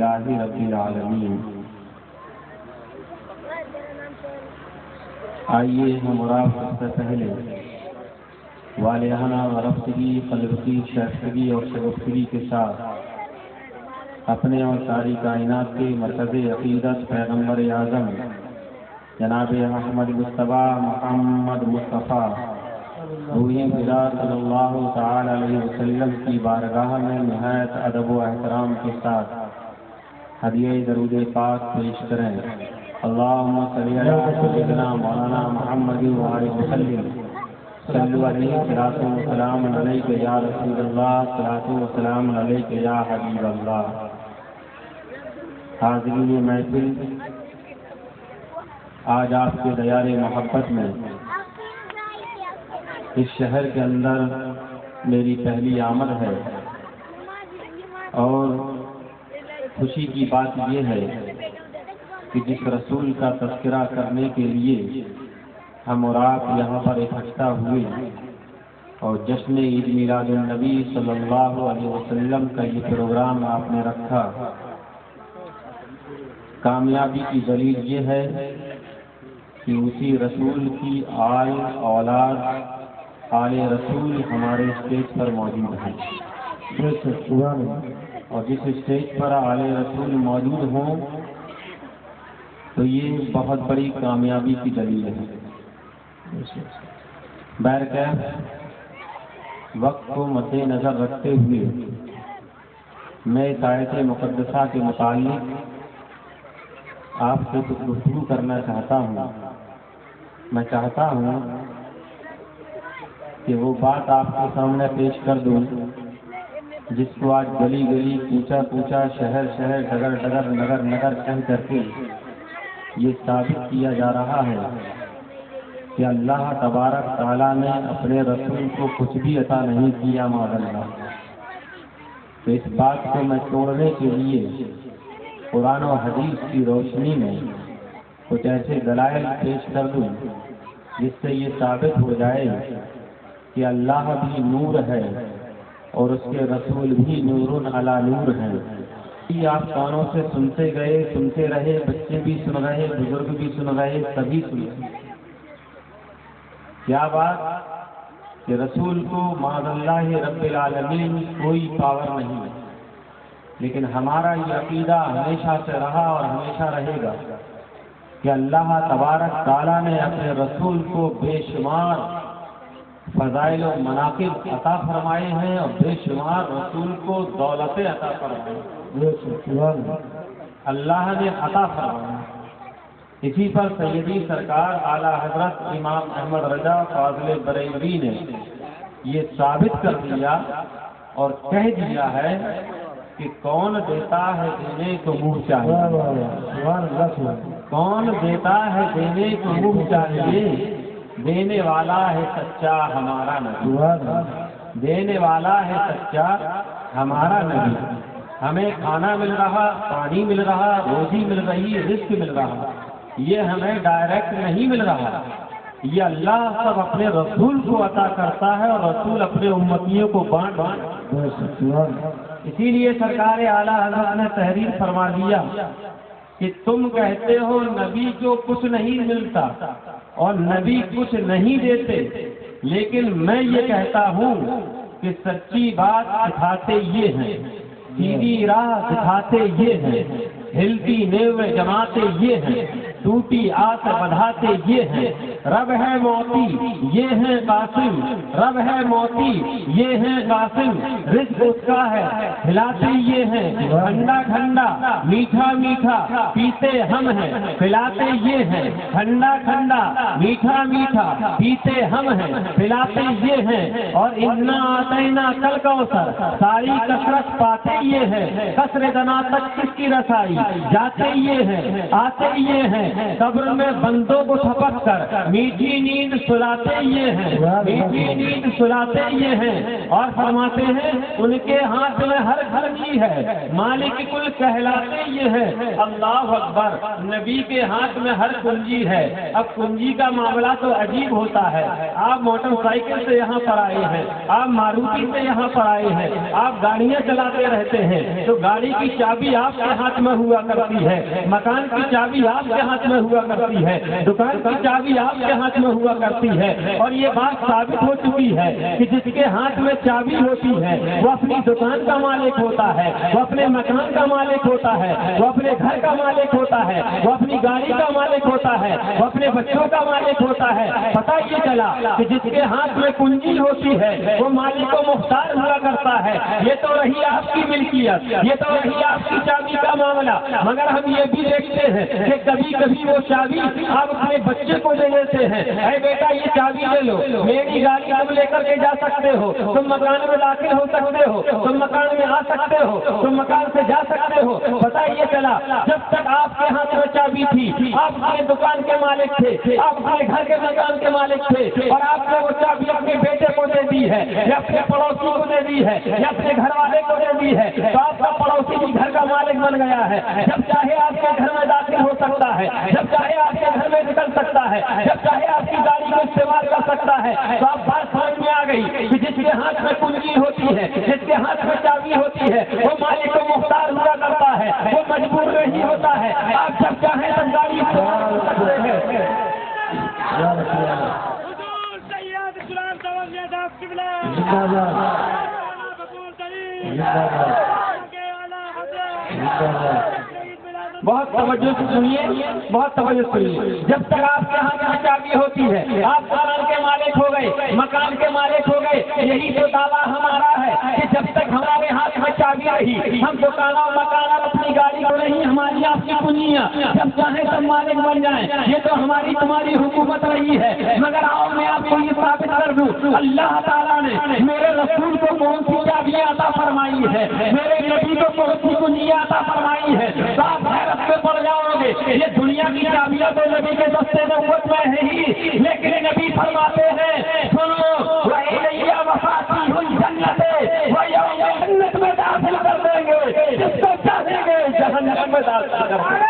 للہ رب العالمین۔ آئیے ہم اور آپ سب سے پہلے والہانہ و رفتگی، قلبی، شائستگی اور شگفتگی کے ساتھ اپنے اور ساری کائنات کے مرکز عقیدت پیغمبر اعظم جناب محمد مصطفیٰ محمد مصطفیٰ روحی خدا صلی اللہ تعالی علیہ وسلم کی بارگاہ میں نہایت ادب و احترام کے ساتھ ہدیہ درود پاک پیش کریں۔ اللہم صلی علی سیدنا مولانا محمد وآلہ وسلم، صلو علیہ صلاۃ و سلام علیک یا رسول اللہ، صلاۃ و سلام علیک یا حبیب اللہ۔ حاضرین محفل، آج آپ کے دیار محبت میں اس شہر کے اندر میری پہلی آمد ہے، اور خوشی کی بات یہ ہے کہ جس رسول کا تذکرہ کرنے کے لیے ہم اور آپ یہاں پر اکٹھا ہوئے اور جشن عید میلاد النبی صلی اللہ علیہ وسلم کا یہ پروگرام آپ نے رکھا، کامیابی کی دلیل یہ ہے کہ اسی رسول کی آل اولاد آل رسول ہمارے اسٹیج پر موجود ہیں، اور جس اسٹیج پر آل رسول موجود ہوں تو یہ بہت بڑی کامیابی کی دلیل ہے۔ بہرکیف وقت کو مد نظر رکھتے ہوئے میں اس آیت مقدسہ کے متعلق آپ سے کچھ گفتگو کرنا چاہتا ہوں۔ میں چاہتا ہوں کہ وہ بات آپ کے سامنے پیش کر دوں جس کو آج گلی گلی، کوچا کوچا، شہر شہر، ڈگر ڈگر، نگر نگر کہہ کر کے یہ ثابت کیا جا رہا ہے کہ اللہ تبارک تعالیٰ نے اپنے رسول کو کچھ بھی عطا نہیں کیا معاذ اللہ۔ تو اس بات کو میں توڑنے کے لیے قرآن و حدیث کی روشنی میں کچھ ایسے دلائل پیش کر دوں جس سے یہ ثابت ہو جائے کہ اللہ بھی نور ہے اور اس کے رسول بھی نور علی نور ہیں۔ یہ آپ کانوں سے سنتے گئے، سنتے رہے، بچے بھی سن رہے، بزرگ بھی سن رہے، سبھی سن رہے۔ کیا بات کہ رسول کو معاذ اللہ رب العالمین کوئی پاور نہیں ہے، لیکن ہمارا یہ عقیدہ ہمیشہ سے رہا اور ہمیشہ رہے گا کہ اللہ تبارک تعالیٰ نے اپنے رسول کو بے شمار فضائل و مناقب عطا فرمائے ہیں اور بے شمار رسول کو دولتیں عطا فرمائے ہیں، اللہ نے عطا فرمایا۔ اسی پر سیدی سرکار اعلیٰ حضرت امام احمد رضا فاضل بریلوی نے یہ ثابت کر دیا اور کہہ دیا ہے کہ کون دیتا ہے دینے کو منہ چاہیے، کون دیتا ہے دینے کو منہ چاہیے، دینے والا ہے سچا ہمارا نبی، دینے والا ہے سچا ہمارا نبی۔ ہمیں کھانا مل رہا، پانی مل رہا، روزی مل رہی، رزق مل رہا، یہ ہمیں ڈائریکٹ نہیں مل رہا، یہ اللہ سب اپنے رسول کو عطا کرتا ہے اور رسول اپنے امتیوں کو بانٹ بانٹ۔ اسی لیے سرکار اعلیٰ حضرت نے تحریر فرما دیا کہ تم کہتے ہو نبی کو کچھ نہیں ملتا اور نبی کچھ نہیں دیتے، لیکن میں یہ کہتا ہوں کہ سچی بات دکھاتے یہ ہیں، سیدھی راہ دکھاتے یہ ہیں، ہلتی نیوے جماتے یہ ہیں، ٹوٹی آس بڑھاتے یہ ہیں، رب ہے موتی یہ ہیں قاسم، رب ہے موتی یہ ہیں قاسم، رزق اس کا ہے کھلاتے یہ ہیں، ٹھنڈا ٹھنڈا میٹھا میٹھا پیتے ہم ہیں، کھلاتے یہ ہیں، ٹھنڈا ٹھنڈا میٹھا میٹھا پیتے ہم ہیں، کھلاتے یہ ہیں، اور انا آتینا کل کوثر ساری کثرت پاتے یہ ہیں، کثر دنا تک کس کی رسائی جاتے یہ ہیں، آتے یہ ہیں، ہیں قبر میں بندوں کو تھپک کر میٹھی نیند سلاتے یہ ہیں، میٹھی نیند سلاتے یہ ہیں، اور فرماتے ہیں ان کے ہاتھ میں ہر گھڑی ہے، مالک کل کہلاتے یہ ہیں۔ اللہ اکبر، نبی کے ہاتھ میں ہر کنجی ہے۔ اب کنجی کا معاملہ تو عجیب ہوتا ہے، آپ موٹر سائیکل سے یہاں پر آئے ہیں، آپ ماروتی سے یہاں پر آئے ہیں، آپ گاڑیاں چلاتے رہتے ہیں تو گاڑی کی چابی آپ کے ہاتھ میں ہوا کرتی ہے، مکان کی چابی آپ کے ہاتھ میں ہوا کرتی ہے، دکان کی چابی آپ کے ہاتھ میں ہوا کرتی ہے، اور یہ بات ثابت ہو چکی ہے کہ جس کے ہاتھ میں چابی ہوتی ہے وہ اپنی دکان کا مالک ہوتا ہے، وہ اپنے مکان کا مالک ہوتا ہے، وہ اپنے گھر کا مالک ہوتا ہے، وہ اپنی گاڑی کا مالک ہوتا ہے، وہ اپنے بچوں کا مالک ہوتا ہے۔ پتہ یہ چلا کہ جس کے ہاتھ میں کنجی ہوتی ہے وہ مالک و مختار ہوا کرتا ہے۔ یہ تو رہی آپ کی ملکیت، یہ تو رہی آپ کی چابی کا معاملہ، مگر ہم یہ بھی دیکھتے ہیں کہ کبھی کبھی وہ چابی آپ اپنے بچے کو دے دیتے ہیں، اے بیٹا یہ چابی لے لو، میری گاڑی تم لے کر کے جا سکتے ہو، تم مکان میں داخل ہو سکتے ہو، تم مکان میں آ سکتے ہو، تم مکان سے جا سکتے ہو۔ پتہ یہ چلا جب تک آپ کے ہاتھ میں چابی تھی آپ اپنے دکان کے مالک تھے، آپ اپنے گھر کے مکان کے مالک تھے، اور آپ نے وہ چابی اپنے بیٹے کو دے دی ہے یا اپنے پڑوسی کو دے دی ہے یا اپنے گھر والے کو دے دی ہے تو آپ کا پڑوسی بھی گھر کا مالک بن گیا ہے، جب چاہے آپ کے گھر میں داخل ہو سکتا ہے، جب چاہے آپ کے گھر میں نکل سکتا ہے، جب چاہے آپ کی گاڑی کو استعمال کر سکتا ہے۔ تو آپ بات سمجھ میں آ گئی کہ جس کے ہاتھ میں کنجی ہوتی ہے، جس کے ہاتھ میں چابی ہوتی ہے وہ مالک کو مختار ہوا کرتا ہے، وہ مجبور نہیں ہوتا ہے۔ آپ جب چاہیں تب گاڑی استعمال کر سکتے ہیں۔ بہت توجہ سے سنیے، بہت توجہ سنیے، جب تک آپ کے ہاتھ میں چابی ہوتی ہے آپ دکان کے مالک ہو گئے، مکان کے مالک ہو گئے۔ یہی تو دعویٰ ہمارا ہے کہ جب تک ہمارے ہاتھ میں چابی رہی ہم دکان اور مکان اور اپنی گاڑی کو نہیں، ہماری آپ کی کنجیاں جب چاہیں تب مالک بن جائیں، یہ تو ہماری تمہاری حکومت رہی ہے۔ مگر آؤ میں آپ کو یہ ثابت کر دوں، اللہ تعالیٰ نے میرے رسول کو کون سی چابیاں عطا فرمائی ہے، میرے نبی کو کون سی کنجیاں عطا فرمائی ہے۔ آپ حیرت میں پڑ جاؤ گے، یہ دنیا کی چابیاں تو نبی کے دستے نبوت میں ہے ہی، لیکن نبی فرماتے ہیں سنو وَإِلَيَّ مَفَاتِيحُ الْجَنَّةِ وَيَوْمَ جنت میں داخل کر دیں گے، جس کو چاہیں گے جہنم میں داخل کر دیں گے۔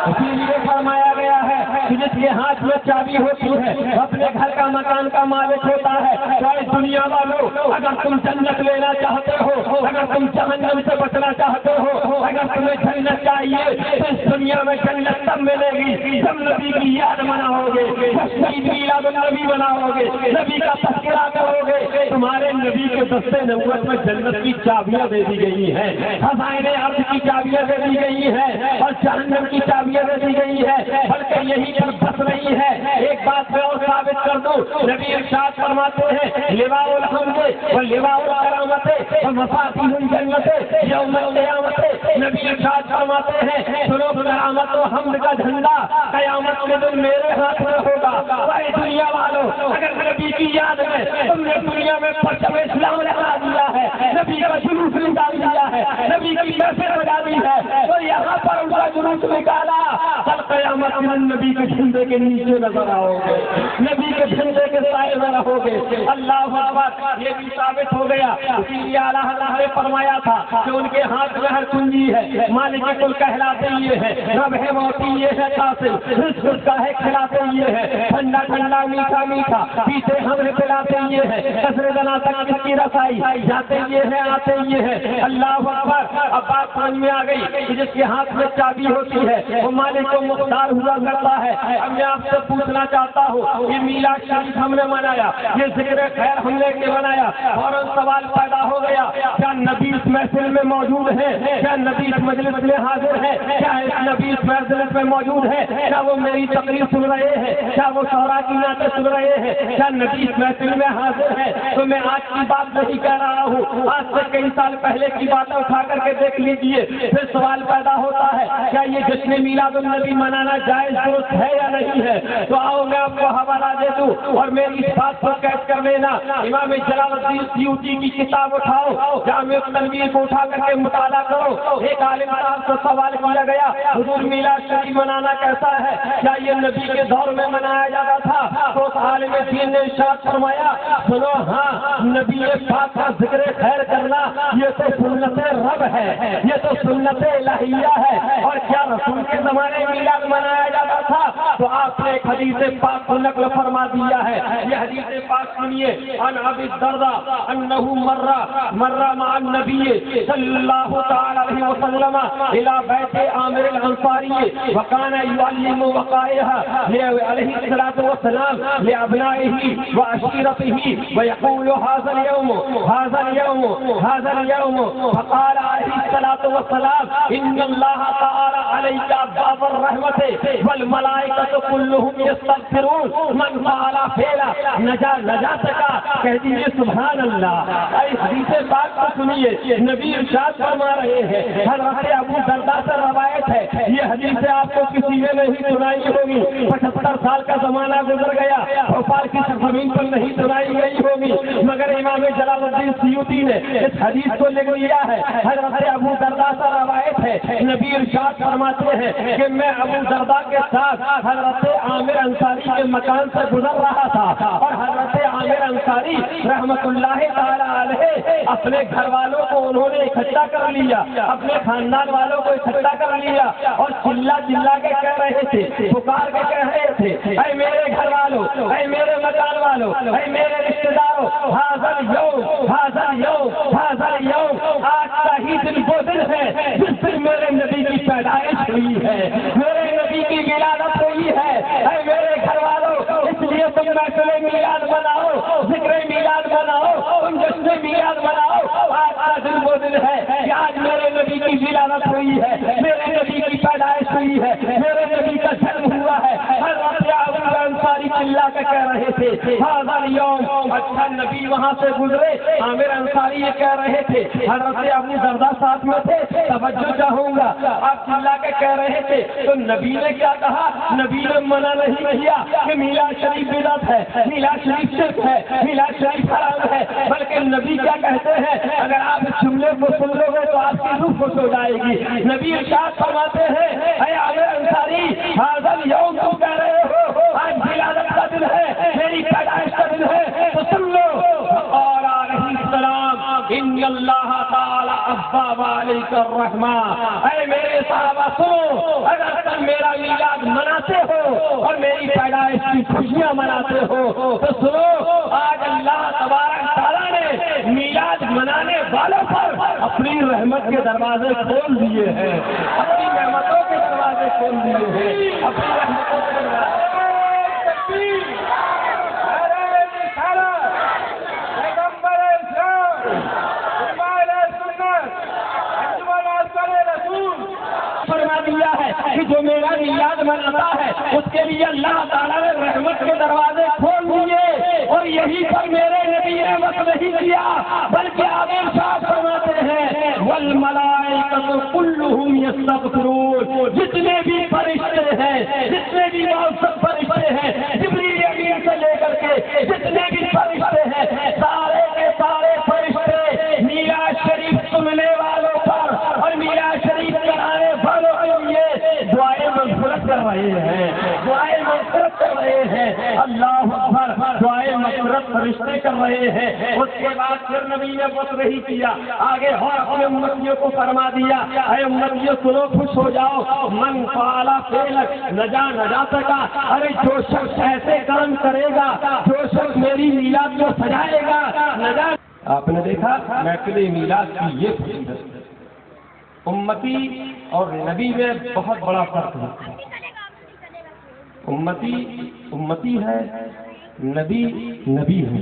اسی لیے فرمایا گیا ہے کہ جس کے ہاتھ میں چابی ہوتی ہے اپنے گھر کا مکان کا مالک ہوتا ہے۔ چاہے دنیا والوں اگر تم جنت لینا چاہتے ہو، اگر تم جہنم سے بچنا چاہتے ہو، اگر تمہیں جنت چاہیے تو اس دنیا میں جنت تب ملے گی جب نبی کی یاد مناؤ گے، شہید میلاد النبی مناؤ گے، نبی کا تذکرہ کرو گے۔ تمہارے نبی کے دستے نبوت میں جنت کی چابیاں دے دی گئی ہیں، خزائن ارض کی چابیاں دے دی گئی ہیں، اور جہنم کی چابیاں دے دی گئی ہے، بلکہ یہی پر بس نہیں ہے۔ ایک بات میں اور ثابت کر دوں، نبی ارشاد فرماتے ہیں لواء الحمد و لواء الکرامت و مفاتیح الجنت یوم القیامت۔ نبی ارشاد فرماتے ہیں سنو کرامت و حمد کا جھنڈا قیامت کے دن میرے ہاتھ میں ہوگا۔ اے دنیا والوں اگر نبی کی یاد میں تم نے دنیا میں پرچم اسلام لگا دیا ہے، نبی کا جلوس نکال دیا ہے، نبی کی محفل لگا دی ہے، تو یہاں پر ان کا جلوس نکالا، کل قیامت میں نبی کے جھنڈے کے نیچے نظر آؤ گے، نبی کے جھنڈے کے سائے میں رہو گے۔ اللہ اکبر، یہ بھی ثابت ہو گیا۔ اسی لیے اللہ تعالیٰ نے فرمایا تھا کہ ان کے ہاتھ میں ہر کنجی ہے، مالک کل کہلاتے یہ ہے، رب ہے موتی یہ ہے قاسم، رزق کا ہے کھلاتے یہ ہے، ٹھنڈا ٹھنڈا میٹھا میٹھا پیتے ہمیں پلاتے یہ ہے، کثر دنا تک کس کی رسائی جاتے یہ ہے آتے یہ ہے۔ اللہ اکبر، اب بات سمجھ میں آ گئی کہ جس کے ہاتھ میں چابی ہوتی ہے وہ مالک کو مختار ہوا کرتا ہے۔ اب میں آپ سے پوچھنا چاہتا ہوں، یہ میلاد شریف ہم نے منایا، یہ ذکر خیر ہم نے منایا، فوراً سوال پیدا ہو گیا کیا نبی اس محفل میں موجود ہے؟ کیا نبی اس مجلس میں حاضر ہے؟ کیا اس نبی اس محفل میں موجود ہے، کیا وہ میری تقریر سن رہے ہیں؟ کیا وہ شعراء کی نعتیں سن رہے ہیں؟ کیا نبی اس محفل میں حاضر ہے؟ تو میں آج کی بات نہیں کہہ رہا ہوں، آج سے کئی سال پہلے کی باتیں اٹھا کر کے دیکھ لیجیے، پھر سوال پیدا ہوتا ہے کیا یہ جشن میلاد النبی منانا جائز درست ہے یا نہیں ہے؟ تو آؤ میں آپ کو حوالہ دے دوں اور میری اس بات کو قید کر لینا۔ امام جلال الدین سیوطی کی کتاب اٹھاؤ، جامع التنویر کو اٹھا کر کے مطالعہ کرو۔ ایک عالم صاحب سے سوال کیا گیا، حضور میلاد شریف منانا کیسا ہے؟ کیا یہ نبی کے دور میں منایا جاتا تھا؟ تو اس عالم دین نے ارشاد فرمایا، سنو ہاں، نبی پاک کا ذکر خیر کرنا یہ تو سنت رب ہے، یہ تو سنت الہیہ ہے۔ اور کیا رسول کے زمانے میں میلاد منایا جاتا تھا؟ تو آپ نے ایک حدیث پاک کو نقل فرما دیا ہے، یہ حدیث پاک سنیے، عن ابی الدرداء انہ مر مع النبی صلی اللہ تعالی علیہ وسلم الى بیت عامر الانصاری وکان یعلم وقائها علیہ الصلوۃ والسلام لابنائه وعشیرته ويقول هذا اليوم فقال عليه الصلوۃ والسلام ان اللہ تعالی علیک باب الرحمۃ والملائکۃ كلهم يستغفرون من فعل فعلا نجا سکا۔ کہہ دیجیے سبحان اللہ۔ اے حدیث پاک کو سنیے، نبی ارشاد فرما رہے ہیں، حضرت ابو درداء سے روایت ہے، یہ حدیث آپ کو کسی نے نہیں سنائی ہوگی، 75 سال کا زمانہ گزر گیا، بھوپال کی زمین پر نہیں سنائی گئی ہوگی، مگر امام جلال الدین سیوطی نے اس حدیث کو لکھ لیا ہے۔ حضرت ابو درداء سے روایت ہے، نبی ارشاد فرماتے ہیں کہ میں ابو درداء کے ساتھ حضرت عامر انصاری کے مکان سے گزر رہا تھا، اور حضرت عامر انصاری رحمت اللہ تعالی علیہ اپنے گھر والوں کو انہوں نے اکٹھا کر لیا، اپنے خاندان والوں کو اکٹھا کر لیا، اور چلا چلا کے کہہ رہے تھے، پکار کے کہہ رہے تھے، اے میرے گھر والوں، اے میرے مکان والوں، اے میرے رشتے داروں، حاضر یوم، آج کا ہی دن وہ دن ہے جس دن میرے نبی کی پیدائش ہوئی ہے، میرے نبی کی ولادت ہوئی ہے۔ اے میرے گھر والوں، اس لیے تم محفل میلاد مناؤ، ذکر میلاد مناؤ، تم جشن میلاد مناؤ۔ آج کا دن وہ دن ہے کہ آج میرے نبی کی ولادت ہوئی ہے، میرے نبی کی پیدائش ہوئی ہے، میرے نبی کا جنم ہوا ہے۔ حضرت ابو انصاری چلا کے کہہ رہے تھے حاضر یوم۔ اچھا نبی وہاں سے گزرے، عامر انصاری یہ کہہ رہے تھے، حضرت ابو درداء ساتھ میں تھے، توجہ چاہوں گا، آپ چلا کے کہہ رہے تھے، تو نبی نے کیا کہا؟ نبی نے منع نہیں کیا کہ میلاد شریف بدعت ہے، میلاد شریف شرک ہے، میلاد شریف حرام ہے، بلکہ نبی کیا کہتے ہیں؟ اگر آپ اس جملے کو سن لو گے تو آپ کی روح خوش ہو جائے گی۔ نبی ارشاد فرماتے ہیں، اے عامر انصاری، حاضر یوم تم کہہ رہے ہو، آج ولادت کا دن ہے، میری پیدائش کا دن ہے، تو سن لو۔ اور علیہ السلام ان اللہ تعالی ابا علیک الرحمہ، اے میرے صحابہ سنو، اگر تم میرا میلاد مناتے ہو اور میری پیدائش کی خوشیاں مناتے ہو تو سنو، آج اللہ تبارک تعالیٰ نے میلاد منانے والوں پر اپنی رحمت کے دروازے کھول دیے ہیں، اپنی رحمتوں کے دروازے کھول دیے ہیں، اپنی رحمتوں کے دروازے۔ فرما دیا ہے کہ جو میرا میلاد مناتا ہے اس کے لیے اللہ تعالیٰ نے رحمت کے دروازے کھول دیے، اور یہی پر میرے نبی نے وقت نہیں کیا، بلکہ آگے ارشاد فرماتے ہیں والملائکۃ کلھم یستغفرون، جتنے بھی فرشتے ہیں، جتنے بھی معصوم فرشتے ہیں، جبریل امین سے لے کر کے جتنے بھی فرشتے ہیں، سارے کے سارے فرشتے میلاد شریف سننے والوں پر اور میلاد شریف کرانے والوں کے لیے دعائیں مغفرت کر رہے ہیں، دعائیں مغفرت کر رہے ہیں۔ اللہ اکبر، دعائیں مغفرت فرشتے کر رہے ہیں۔ اس کے بعد پھر نبی نے وقت نہیں کیا، آگے اور اپنے امتیوں کو فرما دیا، اے امتیوں سنو، خوش ہو جاؤ، من فعل فعلا نجا سکا، ارے جو شخص ایسے کام کرے گا، جو شخص میری میلاد کو سجائے گا، نجا۔ آپ نے دیکھا محفل میلاد کی یہ فضیلت، امتی اور نبی میں بہت بڑا فرق ہے۔ امتی ہے، نبی ہے۔